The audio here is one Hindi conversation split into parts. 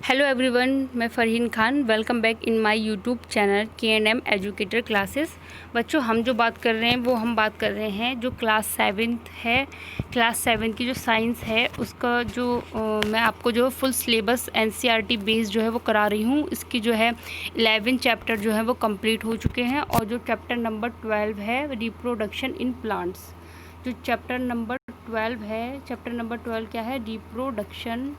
हेलो एवरीवन, मैं Farheen Khan. Welcome back in my YouTube channel K&M educator classes. बच्चों, हम जो बात कर रहे हैं वो हम बात कर रहे हैं जो क्लास 7th है। क्लास 7 की जो साइंस है उसका जो मैं आपको जो फुल सिलेबस NCERT बेस्ड जो है वो करा रही हूँ। इसकी जो है 11 चैप्टर जो है वो कंप्लीट हो चुके हैं और जो चैप्टर नंबर 12 है रिप्रोडक्शन इन प्लांट्स, जो चैप्टर नंबर 12 है, चैप्टर नंबर 12 क्या है? Reproduction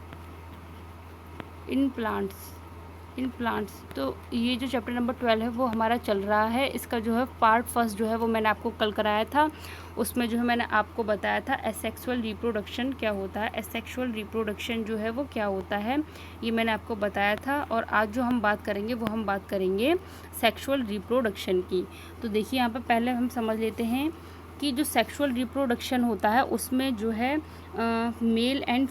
in plants. तो ये जो चैप्टर नंबर 12 है वो हमारा चल रहा है। इसका जो है पार्ट फर्स्ट जो है वो मैंने आपको कल कराया था। उसमें जो है मैंने आपको बताया था एसेक्सुअल रिप्रोडक्शन क्या होता है। एसेक्सुअल रिप्रोडक्शन जो है वो क्या होता है ये मैंने आपको बताया था। और आज जो हम बात करेंगे वो हम बात करेंगे सेक्सुअल रिप्रोडक्शन की। तो देखिए यहाँ पर पहले हम समझ लेते हैं कि जो सेक्सुअल रिप्रोडक्शन होता है उसमें जो है मेल एंड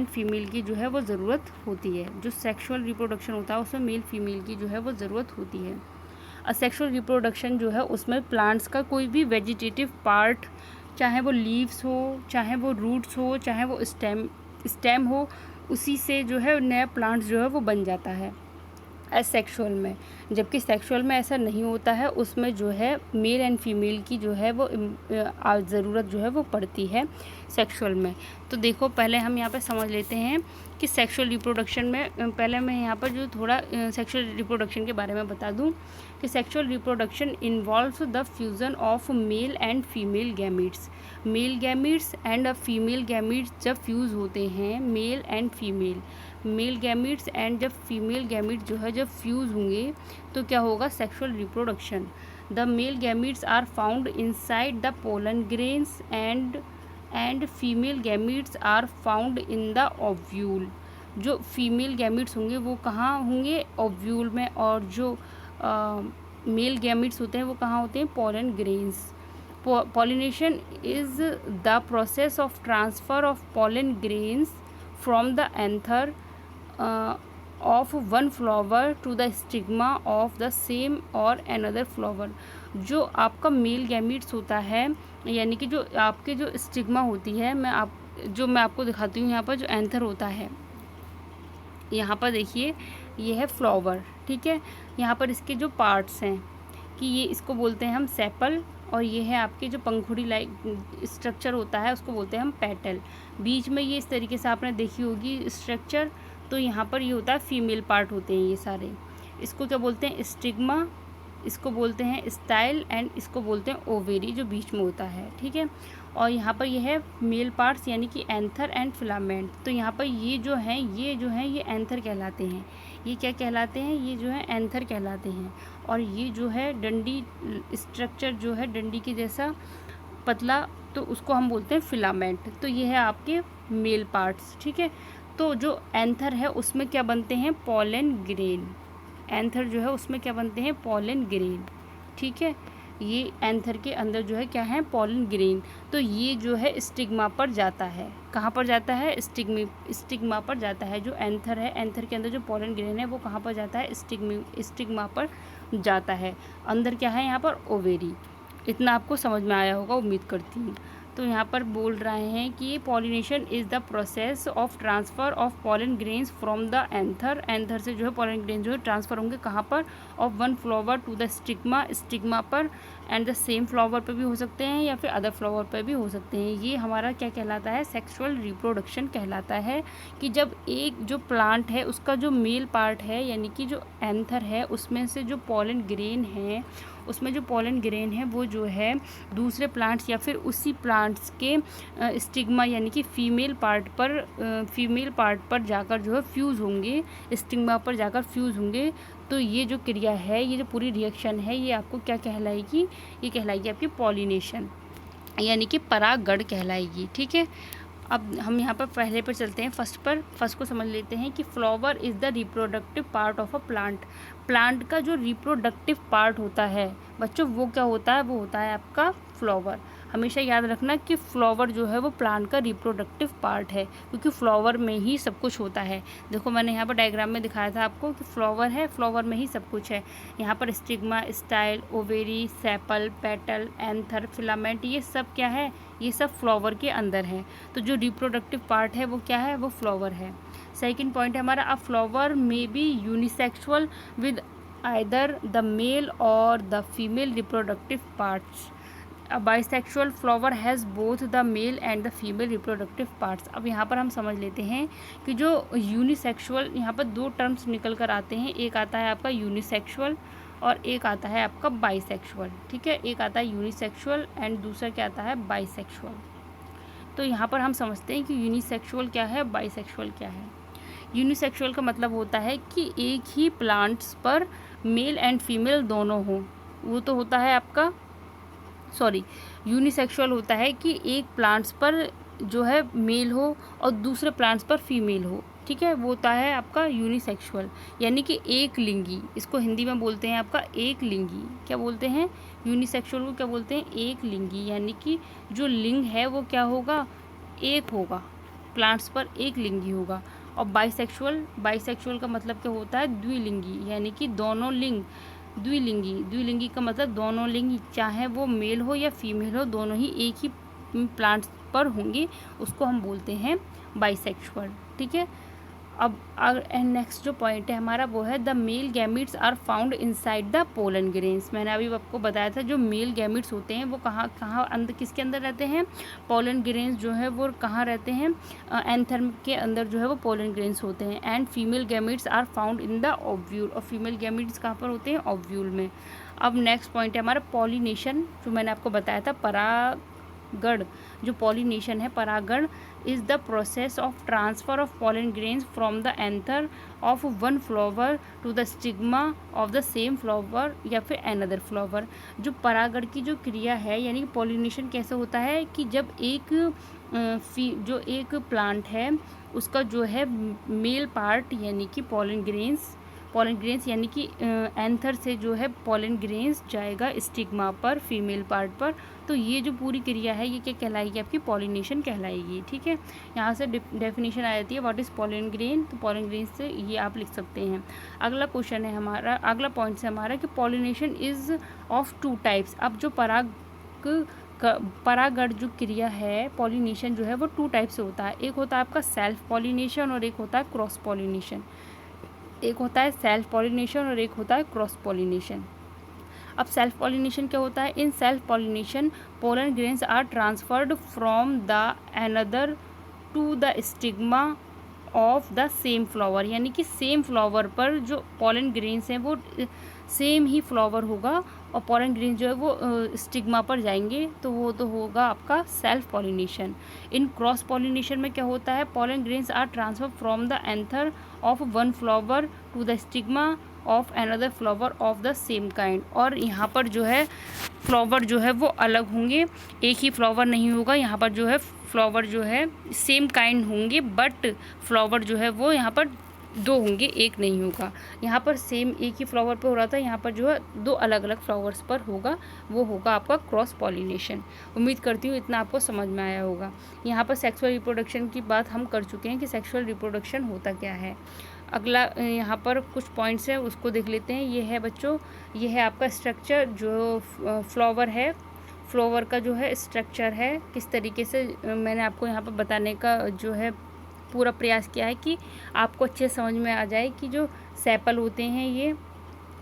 फीमेल की जो है वो ज़रूरत होती है। जो सेक्सुअल रिप्रोडक्शन होता है उसमें मेल फीमेल की जो है वो ज़रूरत होती है। असेक्सुअल रिप्रोडक्शन जो है उसमें प्लांट्स का कोई भी वेजिटेटिव पार्ट, चाहे वो लीव्स हो, चाहे वो रूट्स हो, चाहे वो स्टेम हो, उसी से जो है नया प्लांट्स जो है वो बन जाता है एसेक्सुअल में। जबकि सेक्सुअल में ऐसा नहीं होता है, उसमें जो है मेल एंड फीमेल की जो है वो ज़रूरत जो है वो पड़ती है सेक्सुअल में। तो देखो, पहले हम यहाँ पे समझ लेते हैं कि सेक्सुअल रिप्रोडक्शन में पहले मैं यहाँ पर जो थोड़ा सेक्सुअल रिप्रोडक्शन के बारे में बता दूँ कि sexual reproduction involves the fusion of male and female gametes. Male gametes and female gametes जब फ्यूज़ होते हैं, मेल गैमीट्स एंड जब फीमेल गैमीट्स जो है जब फ्यूज़ होंगे तो क्या होगा? Sexual reproduction. The male gametes are found inside the pollen grains and female gametes are found in the ovule. जो फीमेल गैमीट्स होंगे वो कहाँ होंगे? ओव्यूल में। और जो मेल गैमीट्स होते हैं वो कहाँ होते हैं? Pollen grains. Pollination is the process of transfer of pollen grains from the anther of one flower to the stigma of the same or another flower। जो आपका मेल गैमीट्स होता है, यानी कि जो आपके जो स्टिग्मा होती है, मैं आपको दिखाती हूँ। यहाँ पर जो एंथर होता है, यहाँ पर देखिए ये है फ्लावर, ठीक है। यहाँ पर इसके जो पार्ट्स हैं कि ये इसको बोलते हैं हम सेपल, और ये है आपके जो पंखुड़ी लाइक स्ट्रक्चर होता है उसको बोलते हैं हम पेटल। बीच में ये इस तरीके से आपने देखी होगी स्ट्रक्चर। तो यहाँ पर ये होता है फीमेल पार्ट होते हैं ये सारे। इसको क्या बोलते हैं? स्टिग्मा, इसको बोलते हैं स्टाइल, एंड इसको बोलते हैं ओवेरी जो बीच में होता है, ठीक है। और यहाँ पर ये है मेल पार्ट्स यानी कि एंथर एंड फिलामेंट। तो यहाँ पर ये जो हैं ये एंथर कहलाते हैं। ये क्या कहलाते हैं? ये जो है एंथर कहलाते हैं। और ये जो है डंडी स्ट्रक्चर जो है डंडी के जैसा पतला, तो उसको हम बोलते हैं फिलामेंट। तो ये है आपके मेल पार्ट्स, ठीक है। तो जो एंथर है उसमें क्या बनते हैं? Pollen grain. एंथर जो है उसमें क्या बनते हैं? पोलन ग्रेन, ठीक है। ये एंथर के अंदर जो है क्या है? Pollen grain. तो ये जो है स्टिग्मा पर जाता है। कहाँ पर जाता है? स्टिग्मा पर जाता है। जो एंथर है, एंथर के अंदर जो पोलन ग्रेन है वो कहाँ पर जाता है? स्टिग्मा पर जाता है। अंदर क्या है? यहाँ पर ओवेरी। इतना आपको समझ में आया होगा, उम्मीद करती हूँ। तो यहाँ पर बोल रहे हैं कि pollination is the process of transfer of pollen grains from the anther. Anther से जो है पॉलन ग्रेन जो है ट्रांसफ़र होंगे कहाँ पर? Of one flower to the stigma पर, एंड द सेम फ्लावर पर भी हो सकते हैं या फिर अदर फ्लावर पर भी हो सकते हैं। ये हमारा क्या कहलाता है? सेक्सुअल रिप्रोडक्शन कहलाता है। कि जब एक जो प्लांट है उसका जो मेल पार्ट है यानी कि जो एंथर है उसमें से जो पॉलन ग्रेन है वो जो है दूसरे प्लांट्स या फिर उसी प्लांट्स के स्टिग्मा यानी कि फीमेल पार्ट पर जाकर जो है फ्यूज़ होंगे, स्टिग्मा पर जाकर फ्यूज़ होंगे। तो ये जो क्रिया है, ये जो पूरी रिएक्शन है, ये आपको क्या कहलाएगी? ये कहलाएगी आपकी पॉलिनेशन यानी कि परागण कहलाएगी, ठीक है। अब हम यहाँ पर पहले पर चलते हैं फर्स्ट को समझ लेते हैं कि flower is the reproductive part of a plant का जो रिप्रोडक्टिव पार्ट होता है बच्चों वो क्या होता है? वो होता है आपका फ्लावर। हमेशा याद रखना कि फ्लावर जो है वो प्लांट का रिप्रोडक्टिव पार्ट है, क्योंकि फ्लावर में ही सब कुछ होता है। देखो मैंने यहाँ पर डायग्राम में दिखाया था आपको कि फ्लावर है, फ्लावर में ही सब कुछ है। यहाँ पर stigma, style, ovary, sepal, petal, anther, filament, ये सब क्या है, ये सब फ्लावर के अंदर है। तो जो रिप्रोडक्टिव पार्ट है वो क्या है, वो फ्लावर है। सेकेंड पॉइंट है हमारा, अ flower may be unisexual with either the male or the female reproductive parts. A bisexual flower has both the male and the female reproductive parts. अब यहाँ पर हम समझ लेते हैं कि जो यूनिसेक्सुअल, यहाँ पर दो टर्म्स निकल कर आते हैं, एक आता है आपका यूनिसेक्सुअल और एक आता है आपका बाइसेक्सुअल। ठीक है, एक आता है यूनिसेक्सुअल एंड दूसरा क्या आता है, बाइसेक्सुअल। तो यहाँ पर हम समझते हैं कि यूनिसेक्सुअल क्या है, बाइसेक्सुअल क्या है। यूनिसेक्सुअल का मतलब होता है कि एक ही प्लांट्स पर मेल एंड फीमेल दोनों हों। वो तो होता है आपका यूनिसेक्सुअल होता है कि एक प्लांट्स पर जो है मेल हो और दूसरे प्लांट्स पर फीमेल हो। ठीक है, वो होता है आपका यूनिसेक्सुअल, यानी कि एक लिंगी। इसको हिंदी में बोलते हैं आपका एक लिंगी। क्या बोलते हैं, यूनिसेक्सुअल को क्या बोलते हैं, एक लिंगी, यानी कि जो लिंग है वो क्या होगा, एक होगा, प्लांट्स पर एक लिंगी होगा। और बाइसेक्सुअल का मतलब क्या होता है, द्विलिंगी, यानी कि दोनों लिंग। द्विलिंगी का मतलब दोनों लिंग, चाहे वो मेल हो या फीमेल हो, दोनों ही एक ही प्लांट्स पर होंगे, उसको हम बोलते हैं बाइसेक्सुअल। ठीक है, अब नेक्स्ट जो पॉइंट है हमारा वो है the male gametes are found inside the pollen grains. मैंने अभी आपको बताया था जो मेल गैमिट्स होते हैं वो कहाँ अंदर, किसके अंदर रहते हैं, पोलन ग्रेन्स जो है वो कहाँ रहते हैं, एंथर के अंदर जो है वो पोलन ग्रेन्स होते हैं। And female gametes are found in the ovule, और फीमेल गैमिट्स कहाँ पर होते हैं, ओव्यूल में। अब नेक्स्ट पॉइंट है हमारा पॉलिनेशन, जो मैंने आपको बताया था परागण। जो पॉलिनेशन है, परागण is the process of transfer of pollen grains from the anther of one flower to the stigma of the same flower या फिर another flower। जो परागण की जो क्रिया है, यानी कि पॉलिनेशन कैसे होता है कि जब जो एक प्लांट है उसका जो है मेल पार्ट यानी कि पोलन ग्रेन्स यानी कि एंथर से जो है पोलन ग्रेन्स जाएगा स्टिग्मा पर, फीमेल पार्ट पर। तो ये जो पूरी क्रिया है ये क्या कहलाएगी, आपकी पॉलिनेशन कहलाएगी। ठीक है, यहाँ से डेफिनेशन आ जाती है व्हाट इज़ पोलन ग्रेन। तो पोलन ग्रेन से ये आप लिख सकते हैं। अगला क्वेश्चन है हमारा, अगला पॉइंट है हमारा कि pollination is of two types. अब जो परागण जो क्रिया है, पॉलिनेशन जो है वो टू टाइप से होता है। एक होता है आपका सेल्फ पॉलिनेशन और एक होता है क्रॉस पॉलिनेशन। एक होता है सेल्फ पॉलिनेशन और एक होता है क्रॉस पॉलिनेशन। अब सेल्फ पॉलिनेशन क्या होता है, in self pollination pollen grains are transferred from the another to the stigma of the same flower, यानी कि सेम फ्लावर पर जो पोलन ग्रेन्स हैं वो सेम ही फ्लावर होगा और पोलन ग्रेन्स जो है वो स्टिग्मा पर जाएंगे, तो वो तो होगा आपका self pollination. In cross pollination में क्या होता है, pollen grains are transfer from the anther of one flower to the stigma of another flower of the same kind. और यहाँ पर जो है फ्लावर जो है वो अलग होंगे, एक ही फ्लावर नहीं होगा। यहाँ पर जो है फ्लावर जो है सेम काइंड होंगे, बट फ्लावर जो है वो यहाँ पर दो होंगे, एक नहीं होगा। यहाँ पर सेम एक ही फ्लावर पर हो रहा था, यहाँ पर जो है दो अलग अलग फ्लावर्स पर होगा, वो होगा आपका क्रॉस पॉलिनेशन। उम्मीद करती हूँ इतना आपको समझ में आया होगा। यहाँ पर सेक्सुअल रिप्रोडक्शन की बात हम कर चुके हैं कि सेक्सुअल रिप्रोडक्शन होता क्या है। अगला यहाँ पर कुछ पॉइंट्स हैं उसको देख लेते हैं। ये है बच्चों, ये है आपका स्ट्रक्चर, जो फ्लावर है, फ्लावर का जो है स्ट्रक्चर है, किस तरीके से मैंने आपको यहाँ पर बताने का जो है पूरा प्रयास किया है कि आपको अच्छे समझ में आ जाए कि जो सेपल होते हैं, ये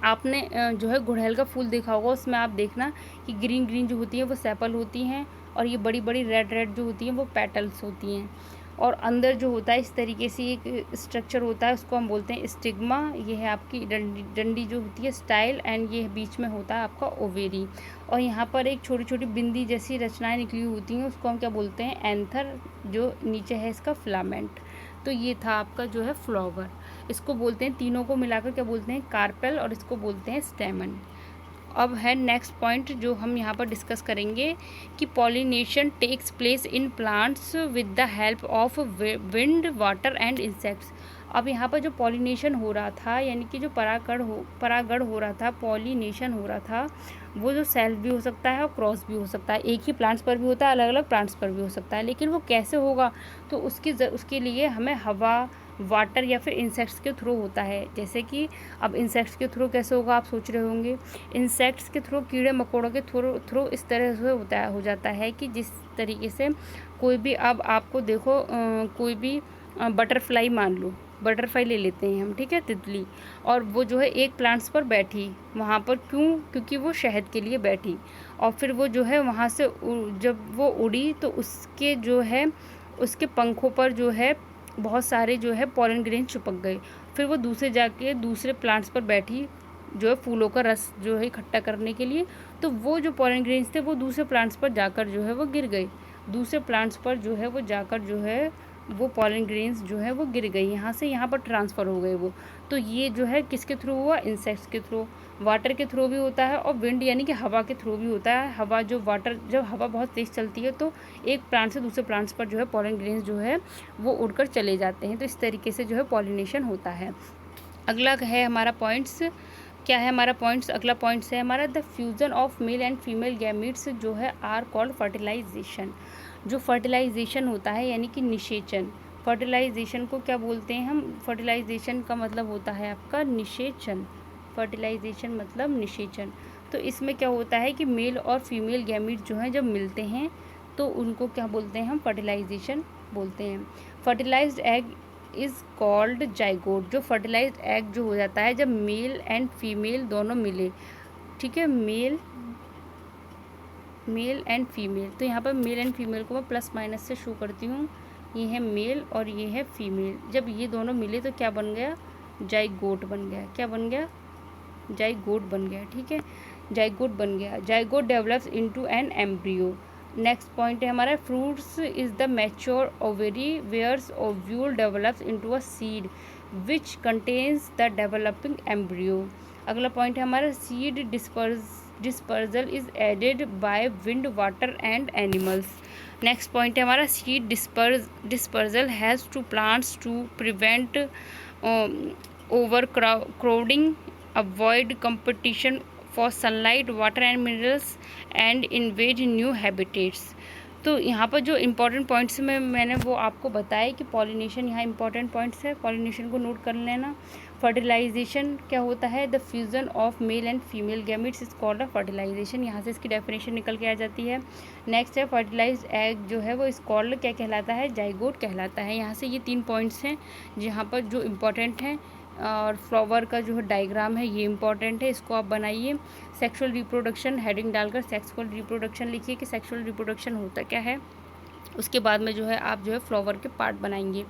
आपने जो है गुड़हल का फूल देखा होगा, उसमें आप देखना कि ग्रीन ग्रीन जो होती है वो सेपल होती हैं और ये बड़ी बड़ी रेड रेड जो होती हैं वो पेटल्स होती हैं। और अंदर जो होता है इस तरीके से एक स्ट्रक्चर होता है, उसको हम बोलते हैं स्टिग्मा। ये है आपकी डंडी जो होती है, स्टाइल, एंड ये बीच में होता है आपका ओवेरी। और यहाँ पर एक छोटी छोटी बिंदी जैसी रचनाएं निकली होती हैं, उसको हम क्या बोलते हैं, एंथर। जो नीचे है इसका फिलामेंट। तो ये था आपका जो है फ्लावर, इसको बोलते हैं, तीनों को मिलाकर क्या बोलते हैं, कार्पेल, और इसको बोलते हैं स्टेमन। अब है नेक्स्ट पॉइंट जो हम यहाँ पर डिस्कस करेंगे कि pollination takes place in plants with the help of wind, water and insects. अब यहाँ पर जो पॉलिनेशन हो रहा था, यानी कि जो परागण हो रहा था, पॉलिनेशन हो रहा था, वो जो सेल्फ भी हो सकता है और क्रॉस भी हो सकता है। एक ही प्लांट्स पर भी होता है, अलग अलग प्लांट्स पर भी हो सकता है, लेकिन वो कैसे होगा, तो उसके लिए हमें हवा, वाटर या फिर इंसेक्ट्स के थ्रू होता है। जैसे कि अब इंसेक्ट्स के थ्रू कैसे होगा, आप सोच रहे होंगे। इंसेक्ट्स के थ्रू, कीड़े मकोड़ों के थ्रू इस तरह से हो जाता है कि जिस तरीके से कोई भी, अब आपको देखो कोई भी बटरफ्लाई मान लो, बटरफ्लाई ले लेते हैं हम, ठीक है, तितली, और वो जो है एक प्लांट्स पर बैठी, वहाँ पर क्योंकि वो शहद के लिए बैठी, और फिर वो जो है वहाँ से जब वो उड़ी तो उसके जो है उसके पंखों पर जो है बहुत सारे जो है पॉलन ग्रेन चिपक गए। फिर वो दूसरे प्लांट्स पर बैठी जो है फूलों का रस जो है इकट्ठा करने के लिए, तो वो जो पॉलन ग्रेन्स थे वो दूसरे प्लांट्स पर जाकर जो है वो गिर गए। दूसरे प्लांट्स पर जो है वो जाकर जो है वो पॉलन ग्रेन्स जो है वो गिर गई, यहाँ से यहाँ पर ट्रांसफ़र हो गए वो। तो ये जो है किसके थ्रू हुआ, इंसेक्ट्स के थ्रू। वाटर के थ्रू भी होता है और विंड यानी कि हवा के थ्रू भी होता है। हवा जो वाटर, जब हवा बहुत तेज़ चलती है तो एक प्लांट से दूसरे प्लांट्स पर जो है पॉलन ग्रेन्स जो है वो उड़कर चले जाते हैं। तो इस तरीके से जो है पॉलिनेशन होता है। अगला है हमारा पॉइंट्स, क्या है हमारा पॉइंट्स, अगला पॉइंट्स है हमारा the fusion of male and female gametes जो है आर कॉल्ड फर्टिलाइजेशन। जो फर्टिलाइजेशन होता है यानी कि निषेचन, फर्टिलाइजेशन को क्या बोलते हैं हम, फर्टिलाइजेशन का मतलब होता है आपका निषेचन। फर्टिलाइजेशन मतलब निषेचन। तो इसमें क्या होता है कि मेल और फीमेल गैमीट जो हैं जब मिलते हैं तो उनको क्या बोलते हैं हम, फर्टिलाइजेशन बोलते हैं। Fertilised egg is called zygote. जो फर्टिलाइज्ड एग जो हो जाता है जब मेल एंड फीमेल दोनों मिले, ठीक है, मेल एंड फीमेल। तो यहाँ पर मेल एंड फीमेल को मैं प्लस माइनस से शो करती हूँ। ये है मेल और ये है फीमेल। जब ये दोनों मिले तो क्या बन गया, जाइगोट बन गया। क्या बन गया, जाइगोट बन गया, ठीक है, जाइगोट बन गया। Zygote develops into an embryo. Next point है हमारा fruits is the mature ovary where's ovule develops into a seed which contains the developing embryo. अगला पॉइंट है हमारा seed dispersal is aided by wind, water and animals. Next point है हमारा seed dispersal has to plants to prevent over crowding, avoid competition for sunlight, water and minerals and invade new habitats. तो यहाँ पर जो इम्पोर्टेंट पॉइंट्स में मैंने वो आपको बताया कि पॉलिनेशन यहाँ इम्पॉर्टेंट पॉइंट्स है, पॉलिनेशन को नोट कर लेना। फर्टिलाइजेशन क्या होता है, the fusion of male and female gametes is called a fertilisation. यहाँ से इसकी डेफिनेशन निकल के आ जाती है। नेक्स्ट है फर्टिलाइज्ड एग जो है वो इज कॉल्ड क्या कहलाता है, जाइगोट कहलाता है। यहाँ से ये 3 पॉइंट्स हैं जहाँ पर जो इम्पोर्टेंट हैं। और फ्लावर का जो डायग्राम है ये इंपॉर्टेंट है, इसको आप बनाइए। सेक्सुअल रिप्रोडक्शन हेडिंग डालकर सेक्सुअल रिप्रोडक्शन लिखिए कि सेक्सुअल रिप्रोडक्शन होता क्या है। उसके बाद में जो है आप जो है फ्लावर के पार्ट बनाएंगे।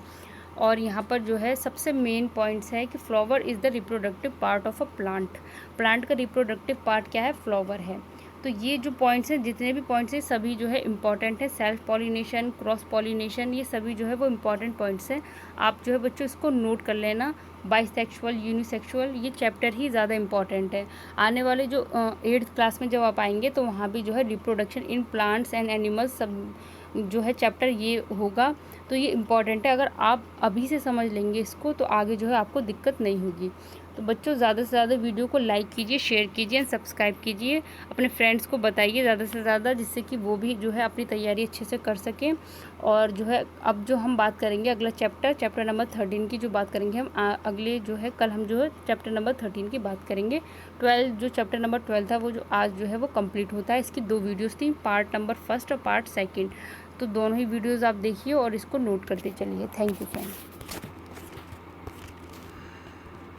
और यहाँ पर जो है सबसे मेन पॉइंट्स है कि flower is the reproductive part of a plant. Plant का रिप्रोडक्टिव पार्ट क्या है, फ्लावर है। तो ये जो पॉइंट्स हैं, जितने भी पॉइंट्स हैं सभी जो है इंपॉर्टेंट है। सेल्फ पॉलिनेशन, क्रॉस पॉलिनेशन, ये सभी जो है वो इंपॉर्टेंट पॉइंट्स हैं। आप जो है बच्चों इसको नोट कर लेना। बाइसेक्सुअल, यूनिसेक्सुअल, ये चैप्टर ही ज़्यादा इंपॉर्टेंट है। आने वाले जो 8th क्लास में जब आप आएंगे तो वहाँ भी जो है reproduction in plants and animals सब जो है चैप्टर ये होगा। तो ये इम्पॉर्टेंट है, अगर आप अभी से समझ लेंगे इसको तो आगे जो है आपको दिक्कत नहीं होगी। तो बच्चों ज़्यादा से ज़्यादा वीडियो को लाइक कीजिए, शेयर कीजिए एंड सब्सक्राइब कीजिए। अपने फ्रेंड्स को बताइए ज़्यादा से ज़्यादा, जिससे कि वो भी जो है अपनी तैयारी अच्छे से कर सकें। और जो है अब जो हम बात करेंगे अगला चैप्टर नंबर 13 की जो बात करेंगे हम अगले जो है कल हम जो है चैप्टर नंबर 13 की बात करेंगे। 12 जो चैप्टर नंबर 12 था वो जो आज जो है वो कंप्लीट होता है। इसकी 2 वीडियोज़ थी, पार्ट नंबर 1 और पार्ट 2। तो दोनों ही वीडियोज़ आप देखिए और इसको नोट करते चलिए। Thank you friend.